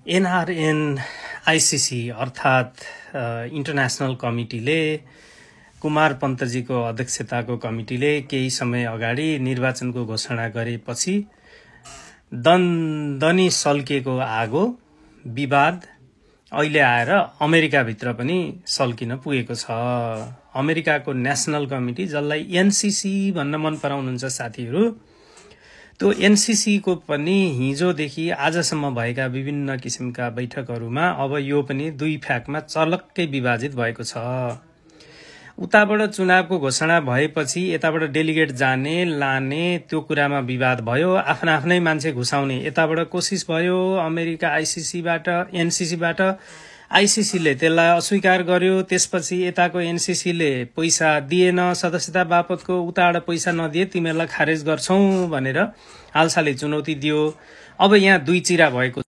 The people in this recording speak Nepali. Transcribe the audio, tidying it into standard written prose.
एनआरएन आईसीसी अर्थात् इन्टरनेशनल कमिटीले कुमार पन्तजीको अध्यक्षताको कमिटीले केही समय अगाडि निर्वाचनको घोषणा गरेपछि दनदनी सल्किएको आगो विवाद अहिले आएर अमेरिकाभित्र पनि सल्किन पुगेको छ। अमेरिकाको नेशनल कमिटी, जसलाई एनसीसी भन्न मन पराउनुहुन्छ साथीहरू, त्यो एनसीसी को पनि हिजोदेखि आजसम्म भएका विभिन्न किसिमका बैठकहरूमा अब यो पनि दुई फ्याकमा चलक्कै विभाजित भएको छ। उताबाट चुनावको घोषणा भएपछि यताबाट डेलिगेट जाने लाने त्यो कुरामा विवाद भयो, आफ्ना आफ्नै मान्छे घुसाउने यताबाट कोसिस भयो। अमेरिका आईसीसीबाट एनसीसीबाट आईसीसीले त्यसलाई अस्वीकार गर्यो। त्यसपछि यताको एनसीसीले पैसा दिएन सदस्यता बापतको, उताबाट पैसा नदिए तिमीहरूलाई खारेज गर्छौं भनेर हालसालै चुनौती दियो। अब यहाँ दुई चिरा भएको